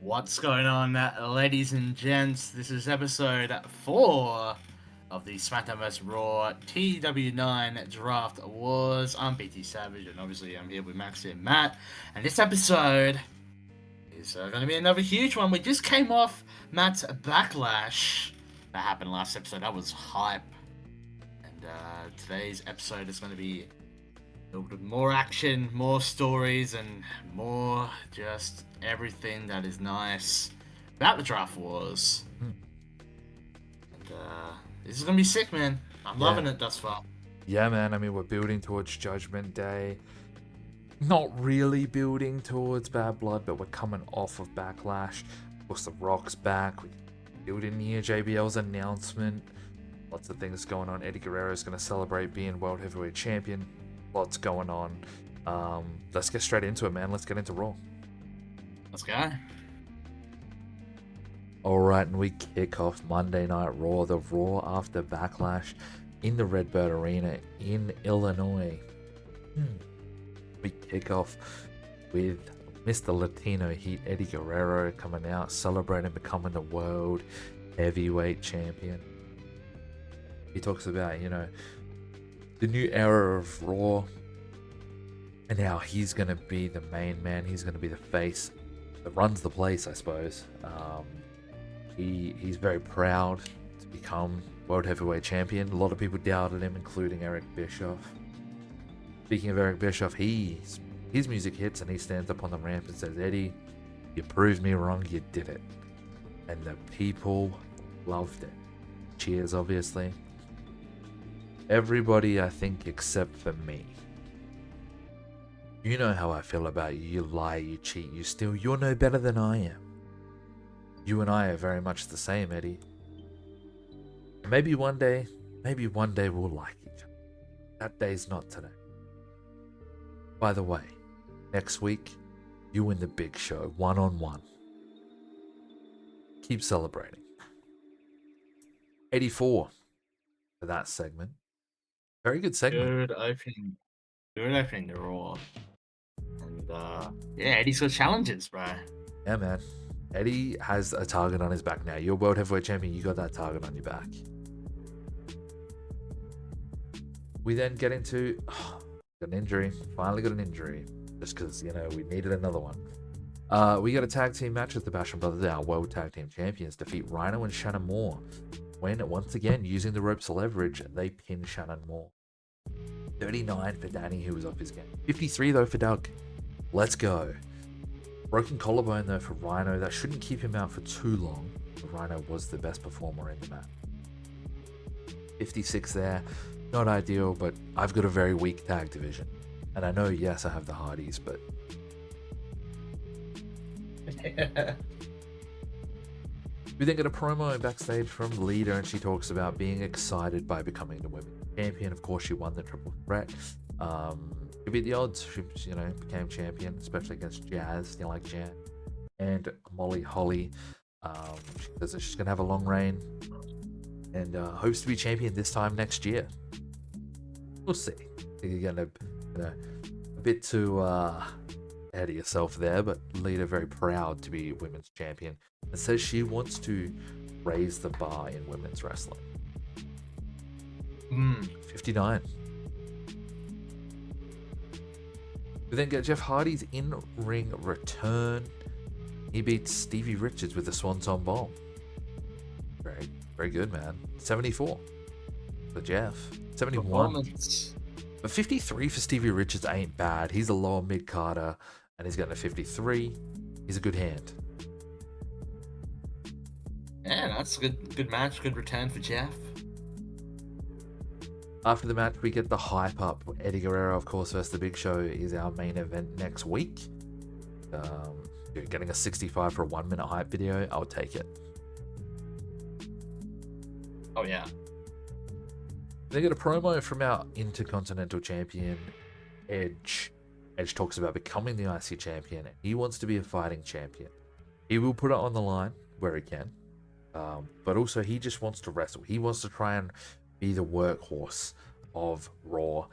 What's going on, ladies and gents? This is episode 4 of the SmackDown vs. Raw TEW IX Draft Wars. I'm BT Savage, and obviously I'm here with MAXHITMATT. And this episode is going to be another huge one. We just came off Matt's Backlash that happened last episode. That was hype. And today's episode is going to be filled with more action, more stories, and more just everything that is nice about the Draft Wars. And this is gonna be sick, man. I'm loving it thus far. Yeah, man. I mean, we're building towards Judgment Day. Not really building towards Bad Blood, but we're coming off of Backlash. Of course, The Rock's back. We're building near JBL's announcement. Lots of things going on. Eddie Guerrero is going to celebrate being World Heavyweight Champion. Lots going on. Let's get straight into it, man. Let's get into Raw. Let's go. Alright, and we kick off Monday Night Raw, the Raw after Backlash in the Redbird Arena in Illinois. We kick off with Mr. Latino Heat Eddie Guerrero coming out, celebrating becoming the World Heavyweight Champion. He talks about, the new era of Raw and how he's going to be the main man. He's going to be the face that runs the place, I suppose. He's very proud to become World Heavyweight Champion. A lot of people doubted him, including Eric Bischoff. Speaking of Eric Bischoff, his music hits and he stands up on the ramp and says, "Eddie, you proved me wrong, you did it." And the people loved it. Cheers, obviously. Everybody, I think, except for me. You know how I feel about you. You lie, you cheat, you steal. You're no better than I am. You and I are very much the same, Eddie. And maybe one day we'll like each other. That day's not today. By the way, next week, you and the Big Show, one-on-one. Keep celebrating. 84 for that segment. Very good segment. Good opening to Raw. And Eddie's got challenges, bro. Yeah, man. Eddie has a target on his back now. You're World Heavyweight Champion, you got that target on your back. We then get into got an injury. Finally got an injury. Just because, we needed another one. We got a tag team match with the Basham Brothers, our World Tag Team Champions, defeat Rhino and Shannon Moore. When, once again, using the ropes to leverage, they pin Shannon Moore. 39 for Danny, who was off his game. 53, though, for Doug. Let's go. Broken collarbone, though, for Rhino. That shouldn't keep him out for too long. Rhino was the best performer in the match. 56 there. Not ideal, but I've got a very weak tag division. And I know, yes, I have the Hardys, but... We then get a promo backstage from Lita, and she talks about being excited by becoming the women's champion. Of course, she won the triple threat. She beat the odds. She, became champion, especially against Jazz. You like Jazz. And Molly Holly. She says that she's going to have a long reign and hopes to be champion this time next year. We'll see. You're going to, a bit too ahead of yourself there, but Lita very proud to be women's champion and says she wants to raise the bar in women's wrestling. 59. We then get Jeff Hardy's in-ring return. He beats Stevie Richards with the Swanton Bomb. Very, very good, man. 74 for Jeff. 71. But 53 for Stevie Richards ain't bad. He's a lower mid-carder, and he's getting a 53. He's a good hand. Yeah, that's a good match. Good return for Jeff. After the match, we get the hype up. Eddie Guerrero, of course, versus The Big Show is our main event next week. You're getting a 65 for a 1 minute hype video. I'll take it. Oh, yeah. They get a promo from our Intercontinental Champion, Edge. Edge talks about becoming the IC Champion. He wants to be a fighting champion. He will put it on the line where he can. But also, he just wants to wrestle. He wants to try and be the workhorse of Raw.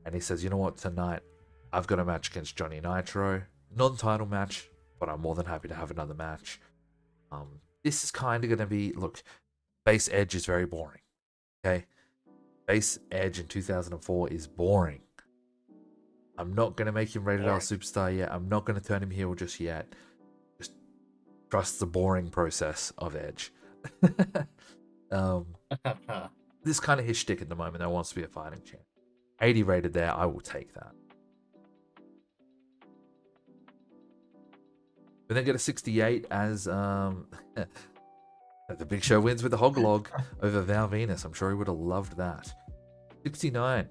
And he says, you know what, tonight I've got a match against Johnny Nitro. Non-title match, but but I'm more than happy to have another match. This is kind of going to be, look, base Edge is very boring. Okay, base Edge in 2004 is boring. I'm not going to make him rated R superstar yet. I'm not going to turn him heel just yet. Just trust the boring process of Edge. This kind of his shtick at the moment. That wants to be a fighting champ. 80 rated there. I will take that. We then get a 68 as the Big Show wins with the hog log over Val Venus. I'm sure he would have loved that. 69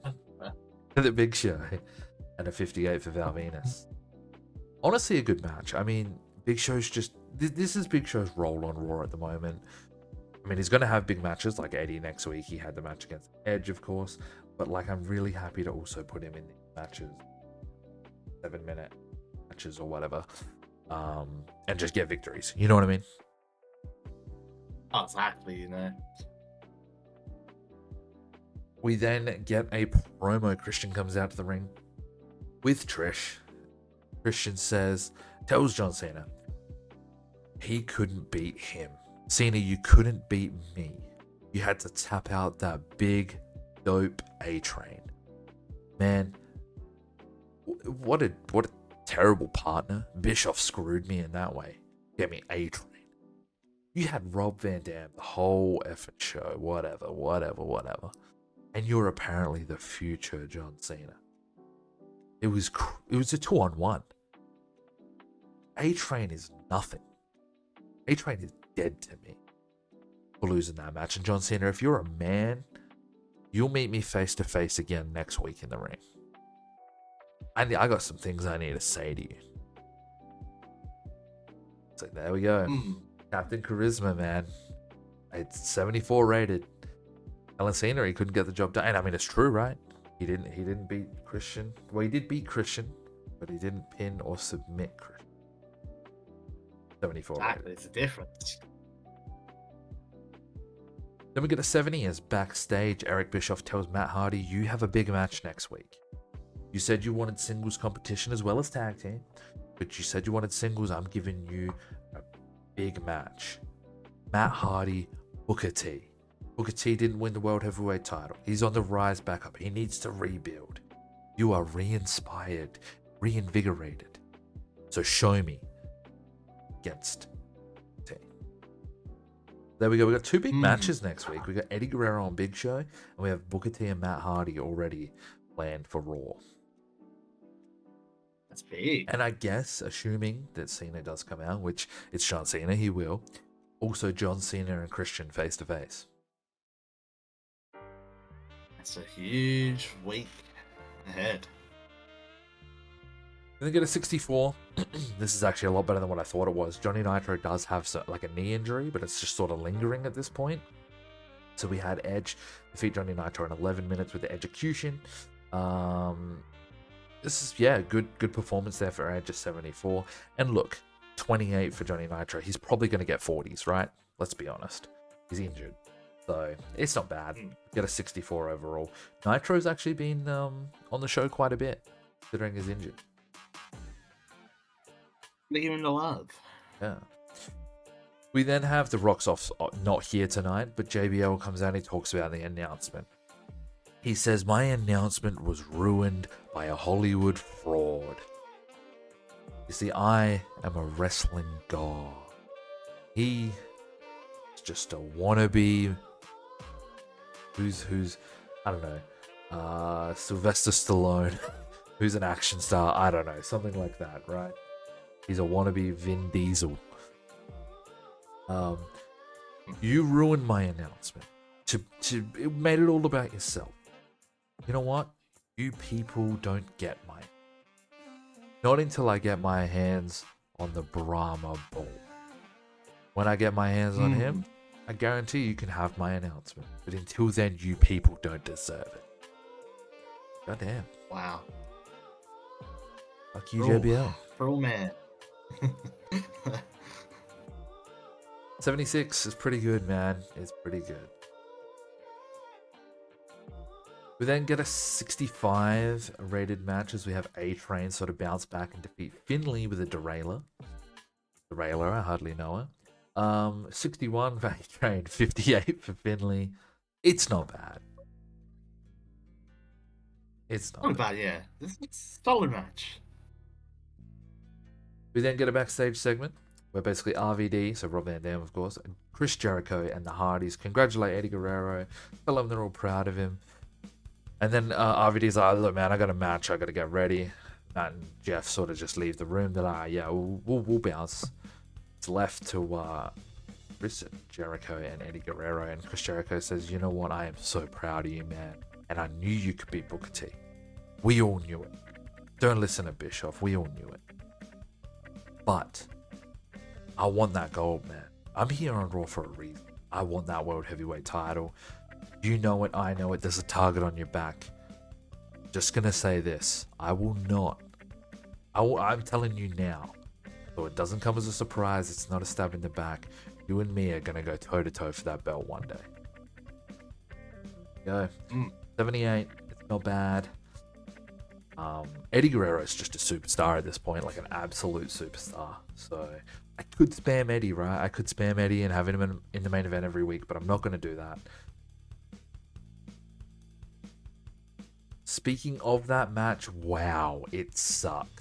for the Big Show and a 58 for Val Venus. Honestly, a good match. I mean, Big Show's just... This is Big Show's role on Raw at the moment. I mean, he's going to have big matches like Eddie next week. He had the match against Edge, of course. But, like, I'm really happy to also put him in these matches. 7-minute matches or whatever. And just get victories. You know what I mean? Exactly, you know. We then get a promo. Christian comes out to the ring with Trish. Christian tells John Cena he couldn't beat him. Cena, you couldn't beat me. You had to tap out that big, dope A-Train. Man, what a terrible partner. Bischoff screwed me in that way. Get me A-Train. You had Rob Van Dam the whole effing show. Whatever. And you're apparently the future John Cena. It was a 2-on-1. A-Train is nothing. A-Train is dead to me for losing that match. And John Cena, if you're a man, you'll meet me face to face again next week in the ring. I got some things I need to say to you. So there we go. Captain Charisma, man. It's 74 rated. Alan Cena, he couldn't get the job done. And I mean, it's true, right? He didn't beat Christian. Well, he did beat Christian, but he didn't pin or submit Christian. 74 Exactly, it's a difference. Then we get a 70 as backstage Eric Bischoff tells Matt Hardy, you have a big match next week. You said you wanted singles competition as well as tag team, but you said you wanted singles. I'm giving you a big match. Matt Hardy, Booker T. Booker T didn't win the World Heavyweight title. He's on the rise back up. He needs to rebuild. You are re-inspired, reinvigorated. So show me against T. There we go. We got two big matches next week. We got Eddie Guerrero on Big Show, and we have Booker T and Matt Hardy already planned for Raw. That's big. And I guess, assuming that Cena does come out, which it's John Cena, he will. Also, John Cena and Christian face to face. That's a huge week ahead. Then get a 64. This is actually a lot better than what I thought it was. Johnny Nitro does have like a knee injury, but it's just sort of lingering at this point. So we had Edge defeat Johnny Nitro in 11 minutes with the execution. This is, good performance there for Edge at 74. And look, 28 for Johnny Nitro. He's probably going to get 40s, right? Let's be honest. He's injured. So it's not bad. Get a 64 overall. Nitro's actually been on the show quite a bit, considering he's injured. They give him the love. Yeah. We then have the Rocks off, not here tonight, but JBL comes out and he talks about the announcement. He says, my announcement was ruined by a Hollywood fraud. You see, I am a wrestling god. He is just a wannabe who's I don't know, Sylvester Stallone, who's an action star, I don't know, something like that, right? He's a wannabe Vin Diesel. You ruined my announcement. It made it all about yourself. You know what? You people don't get mine. Not until I get my hands on the Brahma Bull. When I get my hands on him, I guarantee you can have my announcement. But until then, you people don't deserve it. Goddamn. Wow. Fuck you, JBL. Pro man. 76 is pretty good, man. It's pretty good. We then get a 65 rated match as we have A-Train sort of bounce back and defeat Finlay with a derailer. the Railer, I hardly know her. 61 Value Train, 58 for Finley. It's not bad. It's not Not bad. bad, yeah. It's a solid match. We then get a backstage segment where basically RVD, so Rob Van Dam, of course, and Chris Jericho and the Hardys congratulate Eddie Guerrero, tell him they're all proud of him. And then RVD's like, look, man, I got a match, I got to get ready. Matt and Jeff sort of just leave the room. They're like, yeah, we'll bounce. It's left to Chris Jericho and Eddie Guerrero, and Chris Jericho says, you know what, I am so proud of you, man, and I knew you could beat Booker T. We all knew it. Don't listen to Bischoff, we all knew it. But I want that gold, man. I'm here on Raw for a reason. I want that World Heavyweight title. You know it, I know it. There's a target on your back. Just gonna say this. I will not. I'm telling you now. So it doesn't come as a surprise. It's not a stab in the back. You and me are gonna go toe to toe for that belt one day. Go. 78. It's not bad. Eddie Guerrero is just a superstar at this point, like an absolute superstar. So I could spam Eddie, right? I could spam Eddie and have him in the main event every week, but I'm not going to do that. Speaking of that match, wow, it sucked.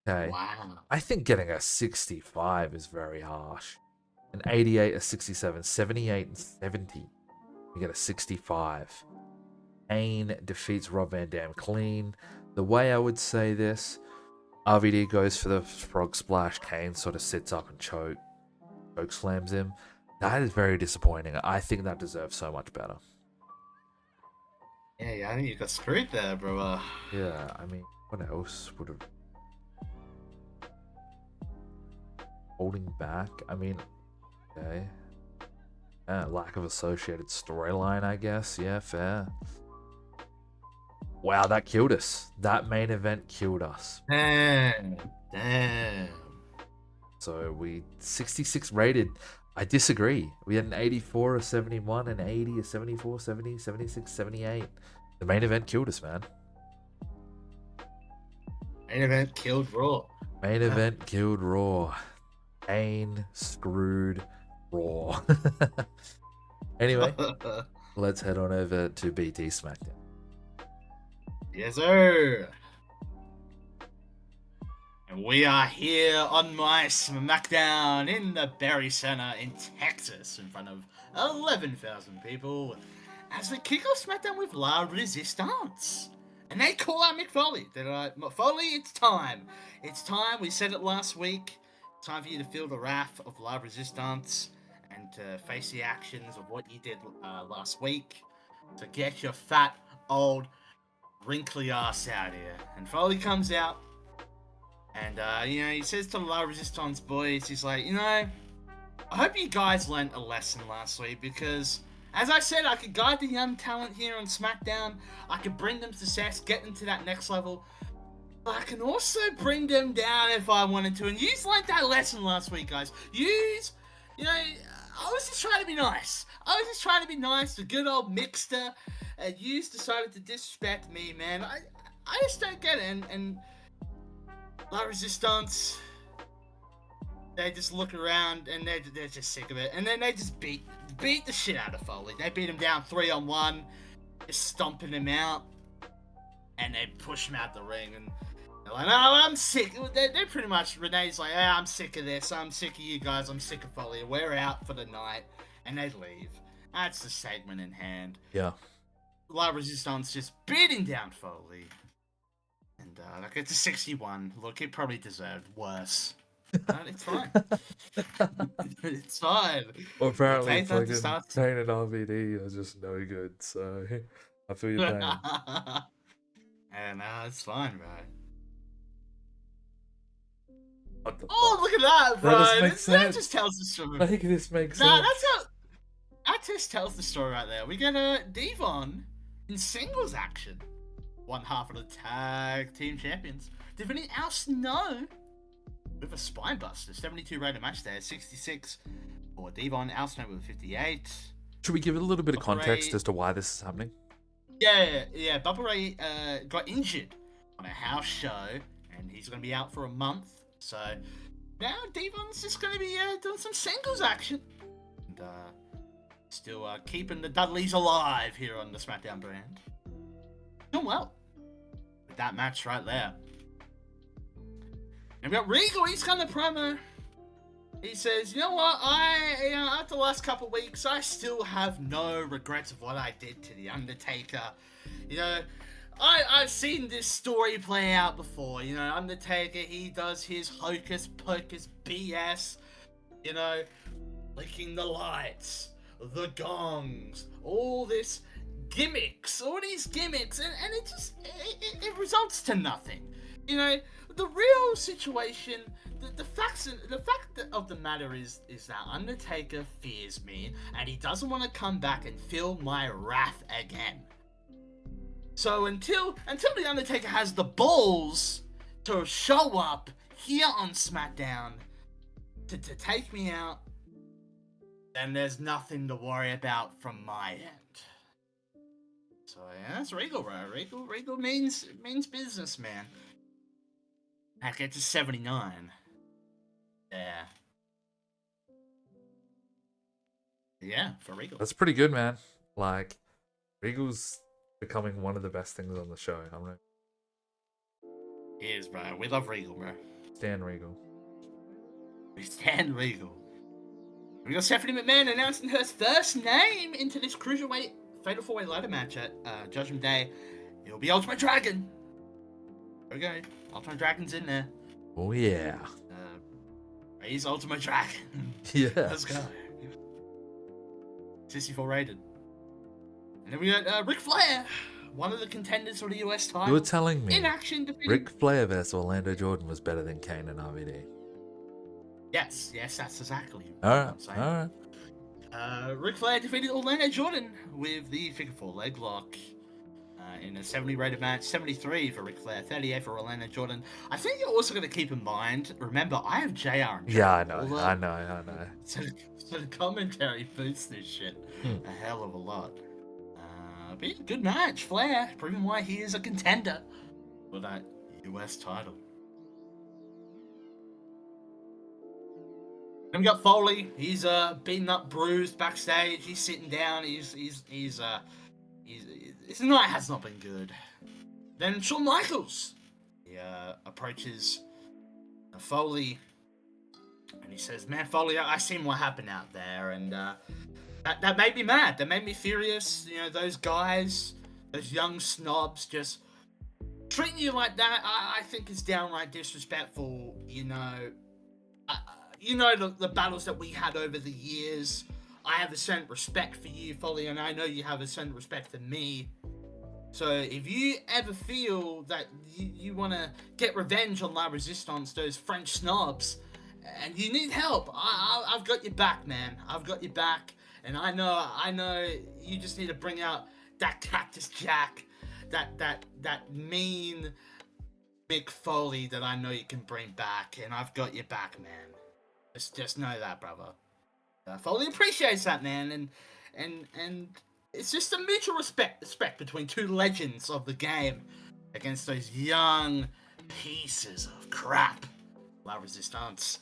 Okay. Wow. I think getting a 65 is very harsh. An 88, a 67, 78, and 70. We get a 65. Kane defeats Rob Van Dam clean. The way I would say this, RVD goes for the frog splash. Kane sort of sits up and choke slams him. That is very disappointing. I think that deserves so much better. Yeah, I think you got screwed there, bro. Yeah, I mean, what else would have... Holding back? I mean, okay. Lack of associated storyline, I guess. Yeah, fair. Wow, that killed us. That main event killed us. Damn. So we 66 rated. I disagree. We had an 84, a 71, an 80, a 74, 70, 76, 78. The main event killed us, man. Main event killed Raw. Main event killed Raw. Kane screwed Raw. Anyway, let's head on over to BT SmackDown. Yes, sir. And we are here on my SmackDown in the Berry Center in Texas in front of 11,000 people as we kick off SmackDown with La Resistance. And they call out Mick Foley. They're like, Foley, it's time. It's time. We said it last week. It's time for you to feel the wrath of La Resistance and to face the actions of what you did last week. So get your fat, old, wrinkly ass out here. And Foley comes out. And, he says to the La Resistance boys, he's like, I hope you guys learned a lesson last week because, as I said, I could guide the young talent here on SmackDown. I could bring them to success, get them to that next level. But I can also bring them down if I wanted to. And you learned that lesson last week, guys. I was just trying to be nice. The good old Mixter. And you decided to disrespect me, man. I just don't get it. And La Resistance, they just look around and they're just sick of it. And then they just beat the shit out of Foley. They beat him down 3-on-1, just stomping him out. And they push him out the ring. And they're like, oh, I'm sick. They're pretty much, Renee's like, I'm sick of this. I'm sick of you guys. I'm sick of Foley. We're out for the night. And they leave. That's the segment in hand. Yeah. La Resistance just beating down Foley. And it's a 61. Look, it probably deserved worse. It's fine. It's fine. Well, apparently, fucking Kane and RVD are just no good, so I feel your pain. And it's fine, bro. What the fuck? Look at that, bro. That just tells the story. Make this make sense. That just tells the story right there. We get a Devon in singles action. One half of the tag team champions defending Al Snow with a spine buster. 72 rated match there. 66 for Devon. Al Snow with 58. Should we give it a little bit of context as to why this is happening? Yeah. Bubba Ray got injured on a house show, and he's going to be out for a month. So now Devon's just going to be doing some singles action. And still keeping the Dudleys alive here on the SmackDown brand. Doing well with that match right there. And we got Regal, he's got the promo. He says, you know what, after the last couple of weeks, I still have no regrets of what I did to The Undertaker. You know, I've seen this story play out before. You know, Undertaker, he does his hocus pocus BS. You know, licking the lights, the gongs, all this gimmicks, all these gimmicks, and it just, it results to nothing. You know, the real situation, the fact of the matter is that Undertaker fears me, and he doesn't want to come back and feel my wrath again. So until the Undertaker has the balls to show up here on SmackDown to take me out, then there's nothing to worry about from my end. So yeah, that's Regal, bro. Regal means business, man. I get to 79. Yeah. Yeah, for Regal. That's pretty good, man. Like, Regal's becoming one of the best things on the show. I'm right. He is, bro. We love Regal, bro. Stan Regal. We stand Regal. We got Stephanie McMahon announcing her first name into this Cruiserweight Fatal 4-Way ladder match at Judgment Day. It'll be Ultimate Dragon. There we go. Ultimate Dragon's in there. Oh, yeah. He's Ultimate Dragon. Yeah. Let's go. 64 rated. And then we got Ric Flair, one of the contenders for the US title. You were telling me in action defeating... Ric Flair versus Orlando Jordan was better than Kane and RVD. Yes, that's exactly. All right. Ric Flair defeated Orlando Jordan with the figure 4 leg lock in a 70 rated match. 73 for Ric Flair, 38 for Orlando Jordan. I think you're also going to keep in mind, remember, I have JR and Yeah, I know. So the commentary boosts this shit a hell of a lot. But yeah, good match. Flair proving why he is a contender for that US title. Then we got Foley. He's beaten up, bruised backstage. He's sitting down. His night has not been good. Then Shawn Michaels. He approaches Foley, and he says, "Man, Foley, I seen what happened out there, and that made me mad. That made me furious. You know, those guys, those young snobs, just treating you like that. I think is downright disrespectful. You know." You know the battles that we had over the years. I have a certain respect for you, Foley, and I know you have a certain respect for me. So if you ever feel that you want to get revenge on La Resistance, those French snobs, and you need help, I've got your back, man. I've got your back, and I know you just need to bring out that Cactus Jack, that mean Mick Foley that I know you can bring back, and I've got your back, man. Just know that, brother. Foley appreciates that, man, and it's just a mutual respect between two legends of the game against those young pieces of crap. La Resistance.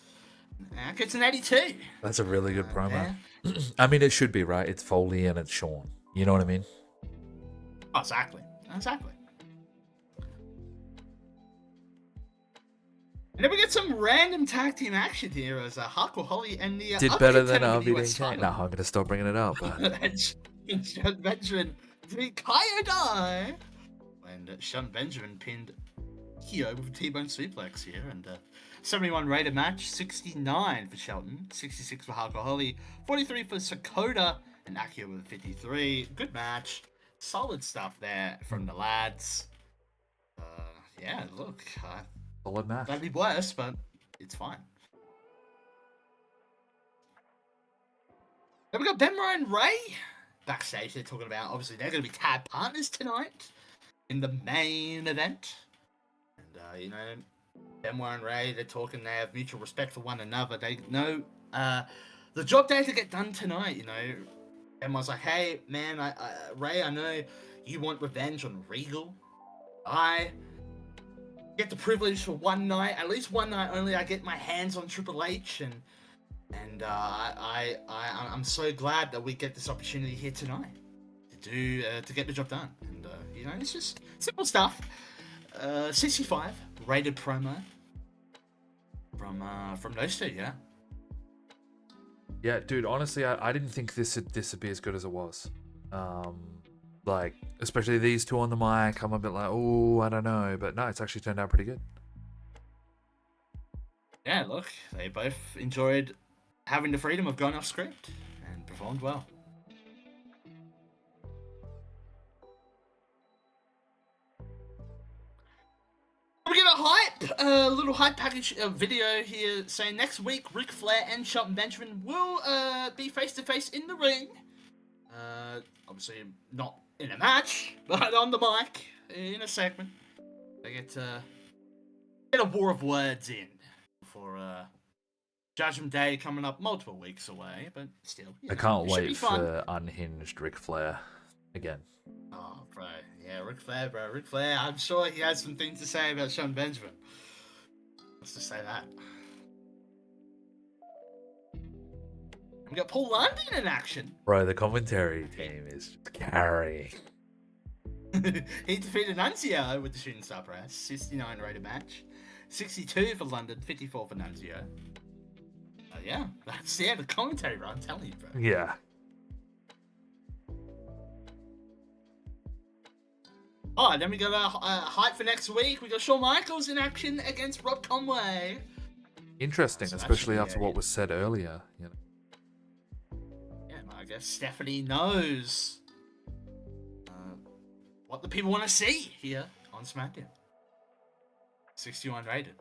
It's an 82. That's a really good promo. Yeah. I mean, it should be, right? It's Foley and it's Shawn. You know what I mean? Oh, exactly. And then we get some random tag team action here as Hardcore Holly and the did better than RVD. No, I'm gonna stop bringing it up. Sean Benjamin defeat Kai and Sean Benjamin pinned Kyo with a T-bone suplex here, and 71 rated match, 69 for Shelton, 66 for Hardcore Holly, 43 for Sakota, and Akio with 53. Good match, solid stuff there from the lads. Yeah, look. Solid match. That'd be worse, but it's fine. Then we got Benoit and Ray backstage. They're talking about, obviously, they're going to be tag partners tonight in the main event. And, you know, Benoit and Ray, they're talking, they have mutual respect for one another. They know the job they have to get done tonight, you know. Benoit's like, hey, man, Ray, I know you want revenge on Regal. get the privilege for one night, at least one night only. I get my hands on Triple H, and I'm so glad that we get this opportunity here tonight to get the job done. And you know, it's just simple stuff. 65 rated promo from those two, yeah. Yeah, dude. Honestly, I didn't think this would be as good as it was. Like, especially these two on the mic, I'm a bit like, oh, I don't know, but no, it's actually turned out pretty good. Yeah, look, they both enjoyed having the freedom of going off script and performed well. We get a little hype package video here saying next week Ric Flair and Shelton Benjamin will be face to face in the ring. Obviously not in a match, but on the mic in a segment. They get a war of words in for Judgment Day coming up multiple weeks away, but still. I can't wait for unhinged Ric Flair again. Oh, bro. Yeah, Ric Flair, bro. Ric Flair, I'm sure he has some things to say about Shelton Benjamin. Let's just say that. We got Paul London in action. Bro, the commentary team is just carrying. He defeated Nunzio with the Shooting Star Press. 69 rated match. 62 for London, 54 for Nunzio. Yeah, that's the commentary, bro. I'm telling you, bro. Yeah. Oh, then we got a hype for next week. We got Shawn Michaels in action against Rob Conway. Interesting, so especially after what was said earlier. You know. Yeah, I guess Stephanie knows what the people want to see here on SmackDown. 61 rated.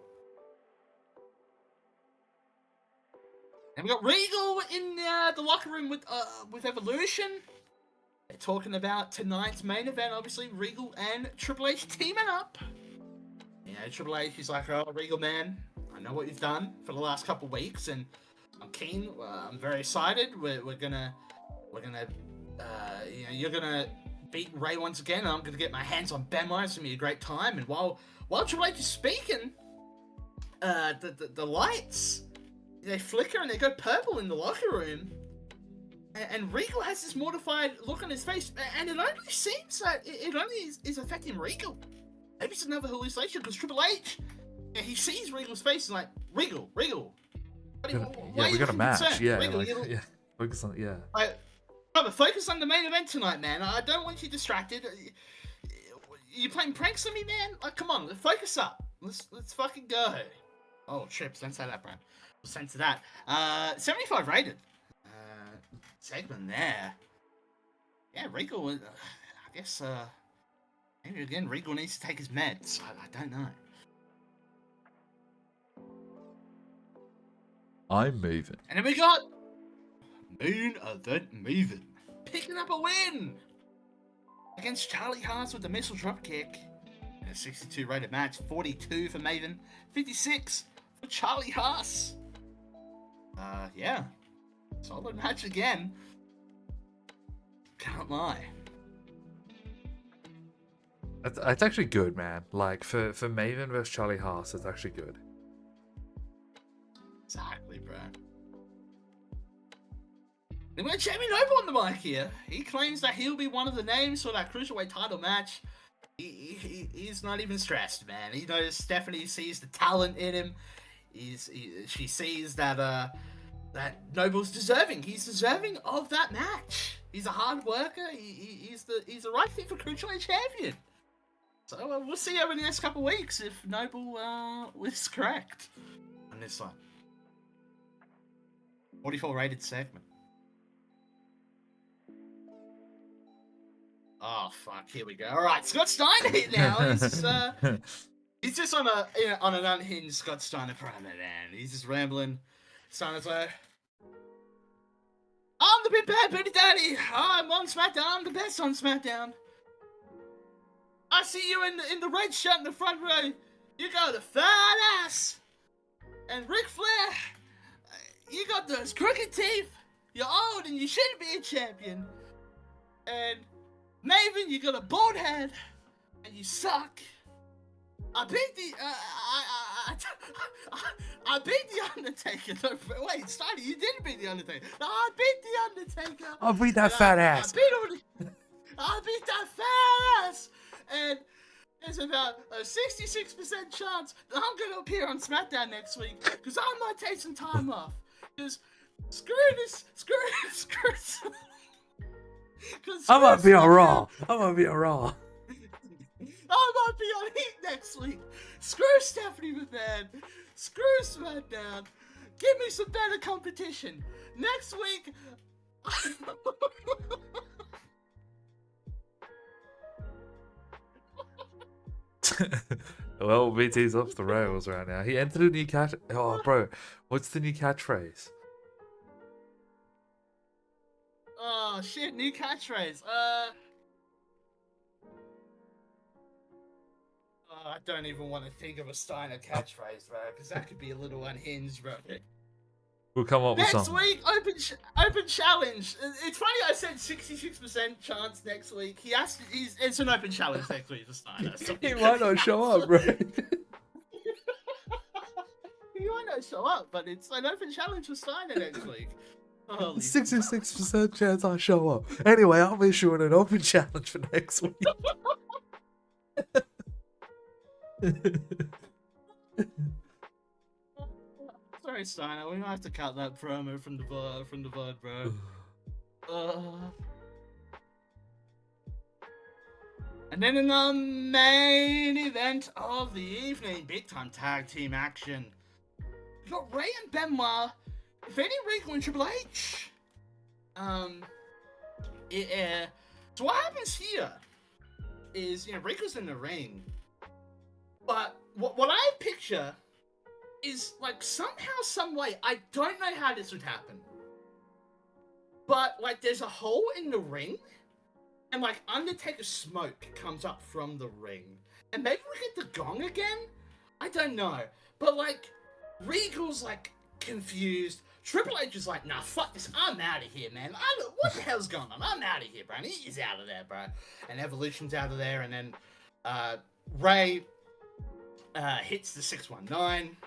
And we got Regal in the locker room with Evolution. They're talking about tonight's main event, obviously, Regal and Triple H teaming up. You know, Triple H is like, oh, Regal, man, I know what you've done for the last couple of weeks, and I'm keen. I'm very excited. We're gonna, you know, you're gonna beat Ray once again, and I'm gonna get my hands on Benoit. It's gonna be a great time. And while Triple H is speaking, the lights, they flicker and they go purple in the locker room. And Regal has this mortified look on his face, and it only seems that it only is affecting Regal. Maybe it's another hallucination, because Triple H, he sees Regal's face and like, Regal. Yeah, we got a match. Concerned? Yeah, Regal, like, yeah. Focus on, yeah. Brother, focus on the main event tonight, man. I don't want you distracted. You playing pranks on me, man? Like, come on, focus up. Let's fucking go. Oh, Trips, don't say that, bro. We'll censor that. 75 rated. Segment there. Yeah, Regal, I guess, maybe again, Regal needs to take his meds. I don't know. I'm moving. And then we got Main Event Maven picking up a win against Charlie Haas with the missile dropkick. A 62 rated match, 42 for Maven, 56 for Charlie Haas. Yeah. Solid match again. Can't lie. It's actually good, man. Like, for Maven versus Charlie Haas, it's actually good. Exactly, bro. Then we got Jamie Noble on the mic here. He claims that he'll be one of the names for that Cruiserweight title match. He's not even stressed, man. He knows Stephanie sees the talent in him. She sees that Noble's deserving. He's deserving of that match. He's a hard worker. He's the right fit for Cruiserweight champion. So we'll see over the next couple of weeks if Noble was correct on this one. 44 rated segment. Oh fuck! Here we go. All right, Scott Steiner here now. He's just on an unhinged Scott Steiner promo, man. He's just rambling. Steiner's like, I'm the big bad booty daddy. I'm on SmackDown. I'm the best on SmackDown. I see you in the red shirt in the front row. You got a fat ass. And Ric Flair, you got those crooked teeth. You're old and you shouldn't be a champion. And Maven, you got a bald head. And you suck. I beat the I beat the Undertaker. No, wait, Steiner, you didn't beat the Undertaker. No, I beat the Undertaker. I'll beat that fat ass. I beat that fat ass. And there's about a 66% chance that I'm gonna appear on SmackDown next week because I might take some time off. Because screw this. I might be on Raw. I might be on Raw. I might be on Heat next week. Screw Stephanie McMahon. Screw SmackDown. Give me some better competition. Next week. Well, BT's off the rails right now. He entered a new catch. Oh, bro, what's the new catchphrase? Oh shit! New catchphrase. I don't even want to think of a Steiner catchphrase, bro, because that could be a little unhinged, bro. We'll come up with Next something. week, open challenge. It's funny I said 66% chance next week. It's an open challenge next week for Steiner. So He might not show up, bro. He might not show up, but it's an open challenge for Steiner next week. 66% chance I show up. Anyway, I'll be issuing an open challenge for next week. Sorry, Steiner. We might have to cut that promo from the VOD, bro. And then in the main event of the evening, big time tag team action. We got Ray and Benoit defending Regal and Triple H. So what happens here is, Regal's in the ring, but what I picture is, like, somehow, some way, I don't know how this would happen, but, like, there's a hole in the ring, and, like, Undertaker smoke comes up from the ring, and maybe we get the gong again? I don't know, but, like, Regal's, like, confused. Triple H is like, nah, fuck this, I'm out of here, man. What the hell's going on? I'm out of here, bro. And he's out of there, bro. And Evolution's out of there, and then Ray hits the 619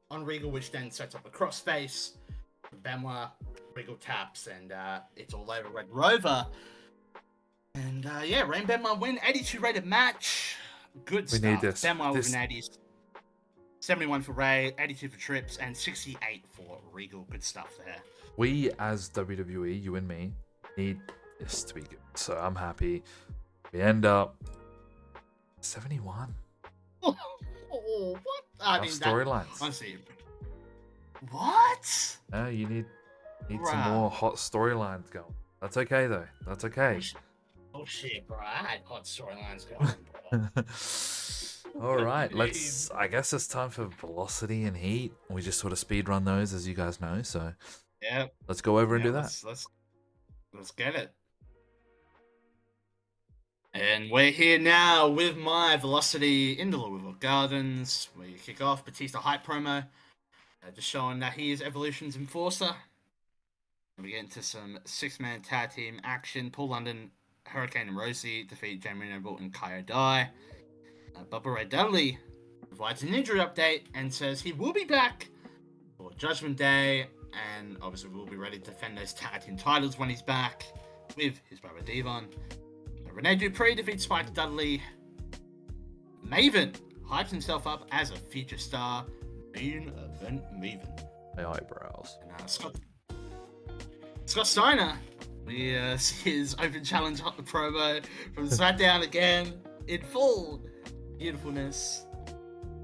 on Regal, which then sets up a crossface. Benoit, Regal taps, and it's all over Red Rover. And Ray and Benoit win. 82 rated match. Good stuff. We need this. Benoit with an 80s. 71 for Ray, 82 for Trips, and 68 for Regal. Good stuff there. We, as WWE, you and me, need this to be good. So I'm happy. We end up 71. Oh, what? I mean, storylines. Honestly, what? You need some more hot storylines going. That's okay though. That's okay. Oh shit, bro! I had hot storylines going, bro. All right, I guess it's time for Velocity and Heat. We just sort of speed run those, as you guys know. So yeah, let's go over and do that. Let's get it. And we're here now with my Velocity in the Louisville Gardens. We kick off Batista hype promo, just showing that he is Evolution's enforcer. And we get into some 6-man tag team action. Paul London, Hurricane and Rosie defeat Jamie Noble and Kai Dai. Bubba Ray Dudley provides an injury update and says he will be back for Judgment Day, and obviously we'll be ready to defend those tag team titles when he's back with his brother Devon. Rene Dupree defeats Spike Dudley. Maven hypes himself up as a feature star. Main event Maven. My eyebrows. And, Scott Steiner. We see his open challenge promo from SmackDown again in full beautifulness.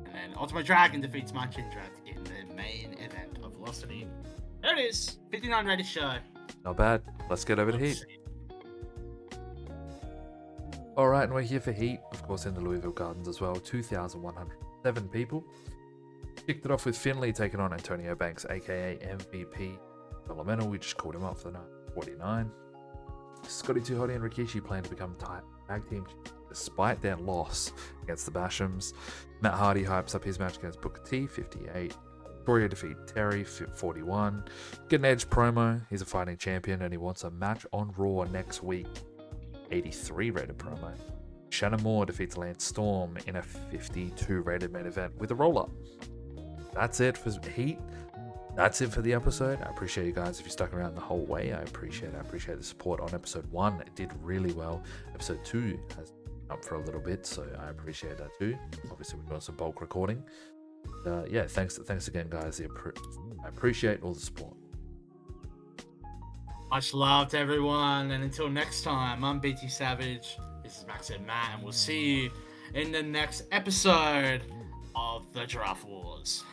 And then Ultimo Dragon defeats Mark Jindrak in the main event of Velocity. There it is. 59 rated show. Not bad. Let's get over to Heat. Alright, and we're here for Heat, of course, in the Louisville Gardens as well. 2,107 people. Kicked it off with Finlay taking on Antonio Banks, aka MVP Developmental. We just called him up for the night. 49. Scotty 2 Hotty and Rikishi plan to become tag team despite their loss against the Bashams. Matt Hardy hypes up his match against Booker T, 58. Victoria defeat Terry, 41. Get an Edge promo. He's a fighting champion and he wants a match on Raw next week. 83 rated promo. Shannon Moore defeats Lance Storm in a 52 rated main event with a roll-up. That's it for Heat. That's it for the episode. I appreciate you guys if you stuck around the whole way. I appreciate the support on episode 1. It did really well. Episode 2 has up for a little bit, so I appreciate that too. Obviously, we're doing some bulk recording. Yeah, thanks again, guys. I appreciate all the support. Much love to everyone, and until next time, I'm BT Savage. This is MAXHITMATT, and we'll see you in the next episode of the Draft Wars.